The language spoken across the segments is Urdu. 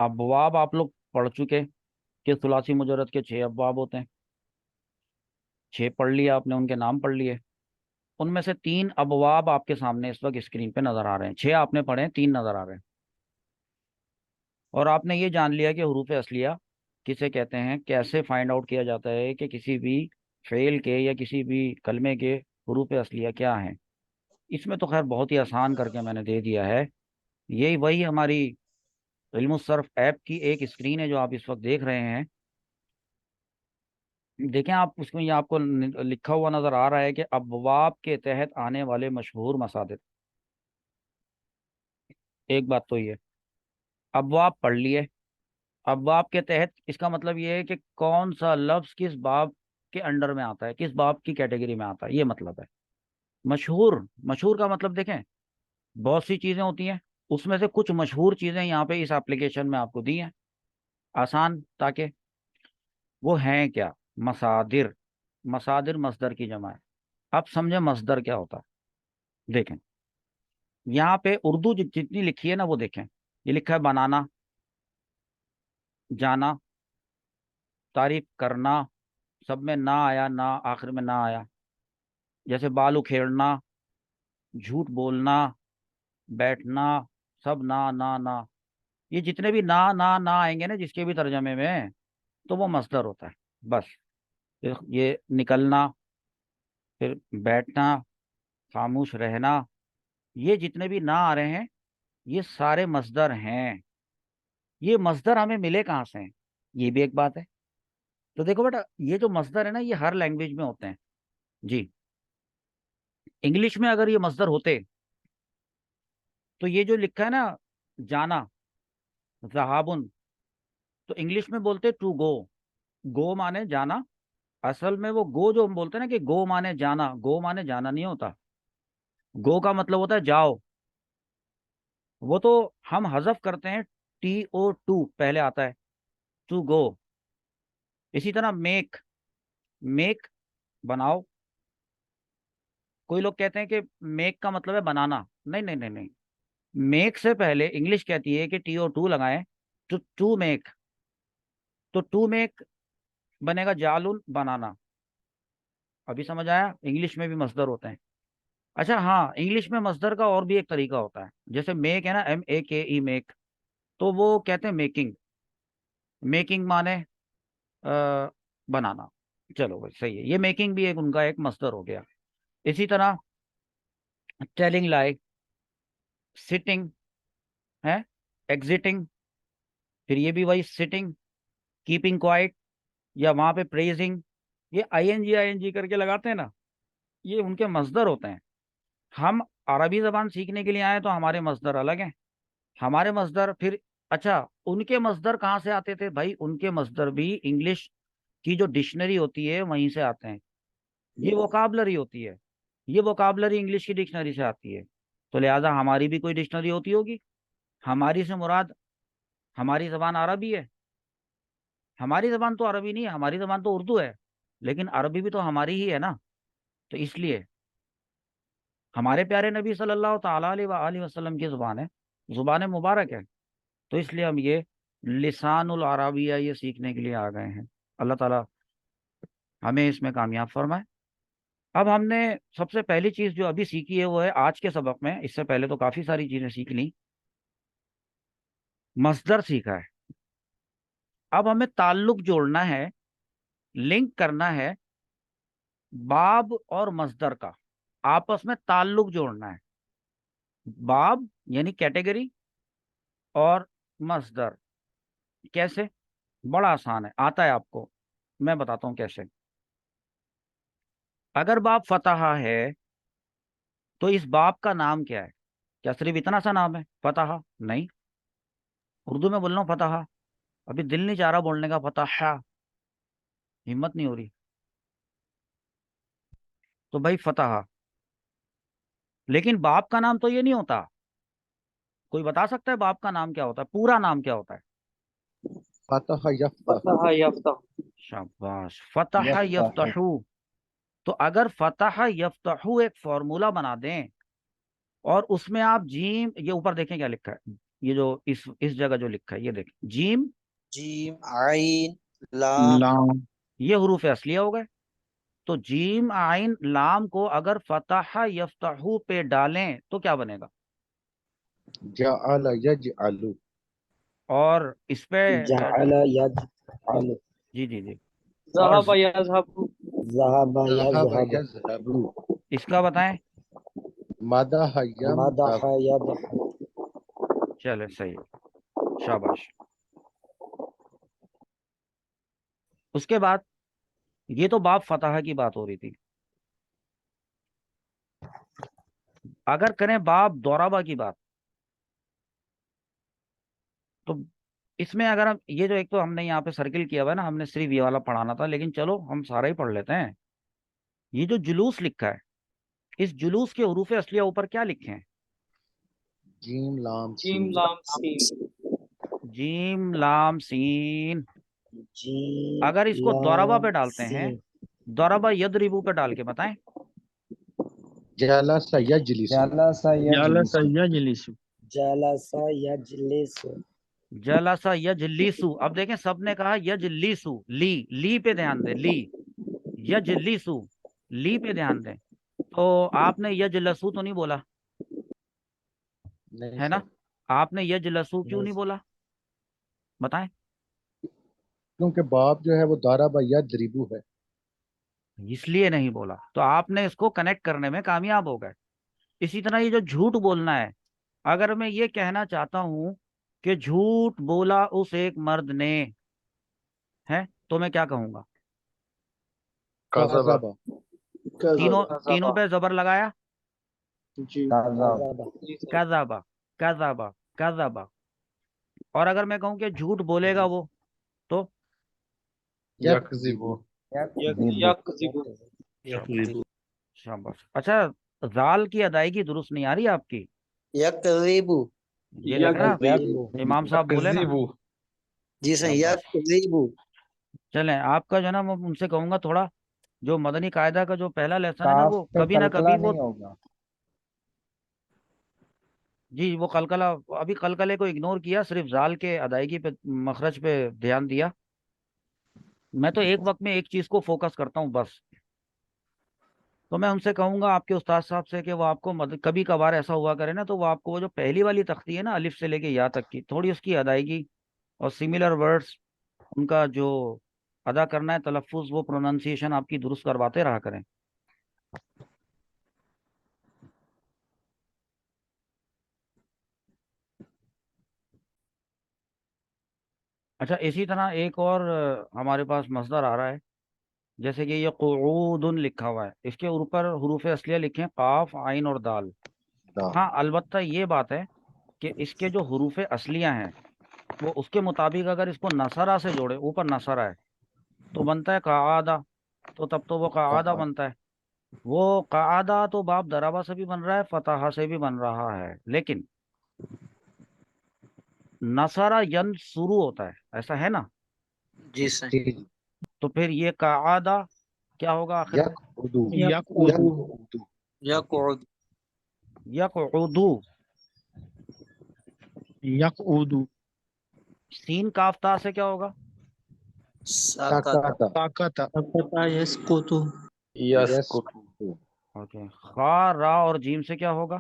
ابواب آپ لوگ پڑھ چکے کہ ثلاثی مجرد کے 6 ابواب ہوتے ہیں. 6 پڑھ لیے آپ نے، ان کے نام پڑھ لیے. ان میں سے 3 ابواب آپ کے سامنے اس وقت اسکرین پہ نظر آ رہے ہیں. 6 آپ نے پڑھے ہیں، 3 نظر آ رہے ہیں. اور آپ نے یہ جان لیا کہ حروف اصلیہ کسے کہتے ہیں، کیسے فائنڈ آؤٹ کیا جاتا ہے کہ کسی بھی فعل کے یا کسی بھی کلمے کے حروف اصلیہ کیا ہیں. اس میں تو خیر بہت ہی آسان کر کے میں نے دے دیا ہے. یہی وہی ہماری علم الصرف ایپ کی ایک اسکرین ہے جو آپ اس وقت دیکھ رہے ہیں. دیکھیں آپ، اس میں یہ آپ کو لکھا ہوا نظر آ رہا ہے کہ ابواب کے تحت آنے والے مشہور مصادر. ایک بات تو یہ، ابواب پڑھ لیے. ابواب کے تحت اس کا مطلب یہ ہے کہ کون سا لفظ کس باب کے انڈر میں آتا ہے، کس باب کی کیٹیگری میں آتا ہے، یہ مطلب ہے. مشہور، مشہور کا مطلب دیکھیں بہت سی چیزیں ہوتی ہیں، اس میں سے کچھ مشہور چیزیں یہاں پہ اس ایپلیکیشن میں آپ کو دی ہیں آسان. تاکہ وہ ہیں کیا؟ مصادر. مصادر مصدر کی جمع ہے. اب سمجھیں مصدر کیا ہوتا ہے. دیکھیں یہاں پہ اردو جتنی لکھی ہے نا وہ دیکھیں. یہ لکھا ہے بنانا، جانا، تعریف کرنا. سب میں نہ آیا، نہ آخر میں نہ آیا. جیسے بال اکھیڑنا، جھوٹ بولنا، بیٹھنا، سب نہ نہ نہ. یہ جتنے بھی نہ آئیں گے نا جس کے بھی ترجمے میں، تو وہ مصدر ہوتا ہے بس. یہ نکلنا، پھر بیٹھنا، خاموش رہنا، یہ جتنے بھی نہ آ رہے ہیں یہ سارے مصدر ہیں. یہ مصدر ہمیں ملے کہاں سے ہیں، یہ بھی ایک بات ہے. تو دیکھو بیٹا، یہ جو مصدر ہے نا یہ ہر لینگویج میں ہوتے ہیں. جی، انگلش میں اگر یہ مصدر ہوتے تو یہ جو لکھا ہے نا جانا، ذہابن، تو انگلش میں بولتے ٹو گو. گو مانے جانا. اصل میں وہ گو جو ہم بولتے ہیں نا کہ گو مانے جانا، گو مانے جانا نہیں ہوتا. گو کا مطلب ہوتا ہے جاؤ. وہ تو ہم حذف کرتے ہیں، ٹی او ٹو پہلے آتا ہے، ٹو گو. اسی طرح میک، میک بناؤ. کوئی لوگ کہتے ہیں کہ میک کا مطلب ہے بنانا. نہیں نہیں نہیں نہیں، میک سے پہلے انگلش کہتی ہے کہ ٹی او ٹو لگائیں تو ٹو میک. تو ٹو میک بنے گا جالن، بنانا. ابھی سمجھ آیا؟ انگلش میں بھی مصدر ہوتے ہیں. اچھا ہاں، انگلش میں مصدر کا اور بھی ایک طریقہ ہوتا ہے. جیسے میک ہے نا، MEK میک، تو وہ کہتے ہیں میکنگ. میکنگ مانے بنانا. چلو بھائی صحیح ہے، یہ میکنگ بھی ایک ان کا ایک مصدر ہو گیا. اسی طرح ٹیلنگ لائی، سٹنگ ہے، ایگزٹنگ، پھر یہ بھی وہی سٹنگ، کیپنگ کوائٹ، یا وہاں پہ پریزنگ. یہ ING کر کے لگاتے ہیں نا، یہ ان کے مصدر ہوتے ہیں. ہم عربی زبان سیکھنے کے لیے آئے تو ہمارے مصدر الگ ہیں. ہمارے مصدر پھر، اچھا ان کے مصدر کہاں سے آتے تھے بھائی؟ ان کے مصدر بھی انگلش کی جو ڈکشنری ہوتی ہے وہیں سے آتے ہیں. یہ ووکابلری ہوتی ہے، یہ ووکابلری انگلش کی ڈکشنری سے آتی ہے. تو لہٰذا ہماری بھی کوئی ڈکشنری ہوتی ہوگی. ہماری سے مراد ہماری زبان عربی ہے. ہماری زبان تو عربی نہیں ہے، ہماری زبان تو اردو ہے، لیکن عربی بھی تو ہماری ہی ہے نا. تو اس لیے ہمارے پیارے نبی صلی اللہ تعالیٰ علیہ وآلہ وسلم کی زبان ہے، زبان مبارک ہے. تو اس لیے ہم یہ لسان العربیہ یہ سیکھنے کے لیے آ گئے ہیں. اللہ تعالیٰ ہمیں اس میں کامیاب فرمائے. اب ہم نے سب سے پہلی چیز جو ابھی سیکھی ہے وہ ہے آج کے سبق میں، اس سے پہلے تو کافی ساری چیزیں سیکھ لی، مصدر سیکھا ہے. اب ہمیں تعلق جوڑنا ہے، لنک کرنا ہے باب اور مصدر کا، آپس میں تعلق جوڑنا ہے. باب یعنی کیٹیگری، اور مصدر کیسے؟ بڑا آسان ہے، آتا ہے آپ کو، میں بتاتا ہوں کیسے. اگر باب فتح ہے تو اس باب کا نام کیا ہے؟ کیا صرف اتنا سا نام ہے فتح؟ نہیں. اردو میں بول رہا ہوں فتح، ابھی دل نہیں چاہ رہا بولنے کا فتح، ہمت نہیں ہو رہی. تو بھائی فتح، لیکن باپ کا نام تو یہ نہیں ہوتا. کوئی بتا سکتا ہے باپ کا نام کیا ہوتا ہے، پورا نام کیا ہوتا ہے؟ فتح یفتح. فتح یفتح. شاباش، فتح یفتح. یفتح. تو اگر فتح یفتح ایک فارمولا بنا دیں اور اس میں آپ جیم، یہ اوپر دیکھیں کیا لکھا ہے، یہ جو اس جگہ جو لکھا ہے یہ دیکھ، جیم جیم عین لام لام یہ حروف اصلیہ ہو گئے. تو جیم عین لام کو اگر فتح یفتحو پہ ڈالیں تو کیا بنے گا؟ جعل یجعل اور اس پہ جعل يجعل جی جی جی، ذهب يذهب ذهب ذهب يذهب یذهب اس کا بتائیں. مدح مدح یمدح يضحك چلے صحیح، شاباش. اس کے بعد یہ تو باب فتح کی بات ہو رہی تھی. اگر کریں باب دورابا کی بات تو اس میں اگر ہم یہ جو ایک تو ہم نے یہاں پہ سرکل کیا ہوا ہے نا، ہم نے صرف یہ والا پڑھانا تھا، لیکن چلو ہم سارا ہی پڑھ لیتے ہیں. یہ جو جلوس لکھا ہے، اس جلوس کے حروف اصلیہ اوپر کیا لکھے ہیں؟ جیم لام جیم سین لام سین جیم لام سین. جیم اگر اس کو دورابا لام پہ ڈالتے ہیں، سین دورابا یدربو پہ ڈال کے بتائیں. جلس یجلس جلس جلس يجلس یجلس جلس يجلس جلسا یجلیسو. اب دیکھیں سب نے کہا یجلیسو، لی پہ دھیان دیں، لی یجلیسو، لی پہ دھیان دیں. تو آپ نے یجلسو تو نہیں بولا نہیں ہے نا؟ سر، آپ نے یجلسو کیوں نہیں بولا بتائیں؟ کیونکہ باب جو ہے وہ ضرب یضرب ہے. اس لیے نہیں بولا. تو آپ نے اس کو کنیکٹ کرنے میں کامیاب ہو گئے. اسی طرح یہ جو جھوٹ بولنا ہے، اگر میں یہ کہنا چاہتا ہوں کہ جھوٹ بولا اس ایک مرد نے، ہے تو میں کیا کہوں گا؟ کذب تینوں پہ زبر لگایا، جی كذب جی سر کذابا کذابا کذابا. اور اگر میں کہوں کہ جھوٹ بولے گا وہ تو یکذب يكذب یکذب شاباش. اچھا، زال کی ادائیگی درست نہیں آ رہی آپ کی. یکذب یہ دیکھ رہا يكذب امام صاحب بولے نا. جی سر شاباش. یکذب چلیں آپ کا جو ہے نا میں ان سے کہوں گا تھوڑا جو مدنی قاعدہ کا جو پہلا لیسن ہے نا کاف وہ پہ کبھی نہ قلقلہ کبھی وہ نہیں ہوگا. جی وہ قلقلہ، ابھی قلقلے کو اگنور کیا، صرف زال کے ادائیگی پہ مخرج پہ دھیان دیا. میں تو ایک وقت میں ایک چیز کو فوکس کرتا ہوں بس. تو میں ان سے کہوں گا آپ کے استاد صاحب سے کہ وہ آپ کو کبھی کبھار ایسا ہوا کرے نا، تو وہ آپ کو وہ جو پہلی والی تختی ہے نا الف سے لے کے یا تک کی، تھوڑی اس کی ادائیگی اور سملر ورڈز ان کا جو ادا کرنا ہے تلفظ، وہ پروننسیشن آپ کی درست کرواتے رہا کریں. اچھا اسی طرح ایک اور ہمارے پاس مصدر آ رہا ہے، جیسے کہ یہ قعود لکھا ہوا ہے، اس کے اوپر حروف اصلیہ لکھیں قاف عین اور دال. ہاں البتہ یہ بات ہے کہ اس کے جو حروف اصلیہ ہیں وہ اس کے مطابق اگر اس کو نصرہ سے جوڑے، اوپر نصرہ ہے تو بنتا ہے قعادہ، تو تب تو وہ قعادہ بنتا ہے. وہ قعادہ تو باب ضربہ سے بھی بن رہا ہے، فتحہ سے بھی بن رہا ہے، لیکن نصرہ ینصرو ہوتا ہے، ایسا ہے نا؟ جی سر تو پھر یہ قعادہ کیا ہوگا آخر میں؟ یقعد یقعد یقعدو. یقعد سین کاف تا سے کیا ہوگا؟ سکت ساکت سقط یسقط یسکت اوکے. خا را اور جیم سے کیا ہوگا؟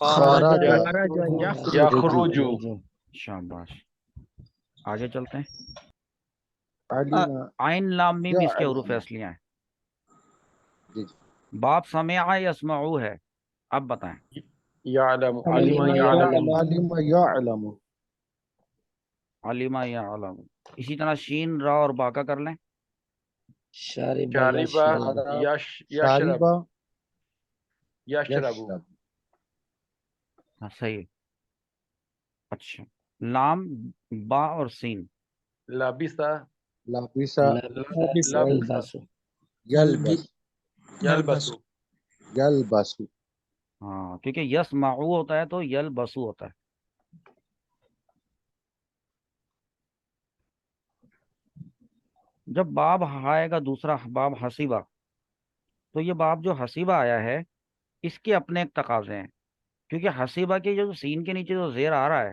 خرج خرج یخرج شاباش. آگے چلتے ہیں. علم عین لام میم اس کے یعلم. حروف اصلیہ ہیں. جی باب سمع یسمعو ہے. اب بتائیں. یعلم علم یعلم علم یعلم علیمہ یا علم. اسی طرح شین را اور با کا کر لیں. شارب شارب يشرب یشرب شاربہ یشرب یشرب ہاں صحیح. اچھا لام با اور سین. لبس لبس لبس لبس یلبس یلبس یلبس ہاں کیونکہ یسمعو ہوتا ہے تو یلبسو ہوتا ہے. جب باب آئے گا دوسرا باب حسیبہ، تو یہ باب جو حسیبہ آیا ہے اس کے اپنے ایک تقاضے ہیں، کیونکہ حسیبہ کے جو سین کے نیچے جو زیر آ رہا ہے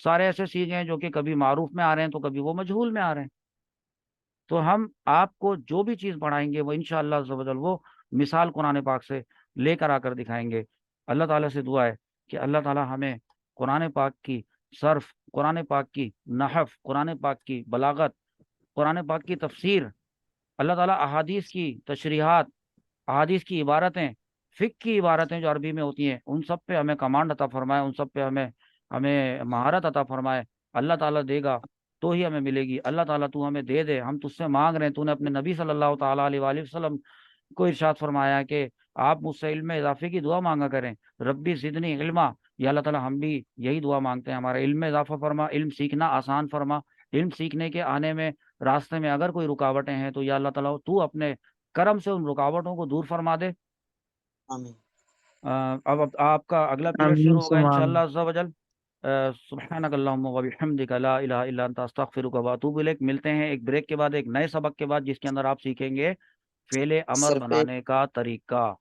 سارے ایسے سیغے ہیں جو کہ کبھی معروف میں آ رہے ہیں تو کبھی وہ مجہول میں آ رہے ہیں. تو ہم آپ کو جو بھی چیز پڑھائیں گے وہ انشاءاللہ عز و جل وہ مثال قرآن پاک سے لے کر آ کر دکھائیں گے. اللہ تعالیٰ سے دعا ہے کہ اللہ تعالیٰ ہمیں قرآن پاک کی صرف، قرآن پاک کی نحو، قرآن پاک کی بلاغت، قرآن پاک کی تفسیر، اللہ تعالیٰ احادیث کی تشریحات، احادیث کی عبارتیں، فقہ کی عبارتیں جو عربی میں ہوتی ہیں ان سب پہ ہمیں کمانڈ عطا فرمائے، ان سب پہ ہمیں مہارت عطا فرمائے. اللہ تعالیٰ دے گا تو ہی ہمیں ملے گی. اللہ تعالیٰ تو ہمیں دے دے، ہم تجھ سے مانگ رہے ہیں. تو نے اپنے نبی صلی اللہ تعالیٰ علیہ وآلہ وسلم کو ارشاد فرمایا کہ آپ مجھ سے علم اضافے کی دعا مانگا کریں، ربی زدنی علما. یا اللہ تعالیٰ ہم بھی یہی دعا مانگتے ہیں، ہمارا علم میں اضافہ فرما، علم سیکھنا آسان فرما. علم سیکھنے کے آنے میں راستے میں اگر کوئی رکاوٹیں ہیں تو یا اللہ تعالیٰ تو اپنے کرم سے ان رکاوٹوں کو دور فرما دے. آمین. اب آپ کا اگلا پیریڈ آمین شروع ہوگا ثم انشاءاللہ آمین. عز و جل. سبحانک اللہم و بحمدک لا الہ الا انت استغفرک و اتوب الیک. ملتے ہیں ایک بریک کے بعد، ایک نئے سبق کے بعد، جس کے اندر آپ سیکھیں گے فعل امر سر پہ بنانے کا طریقہ.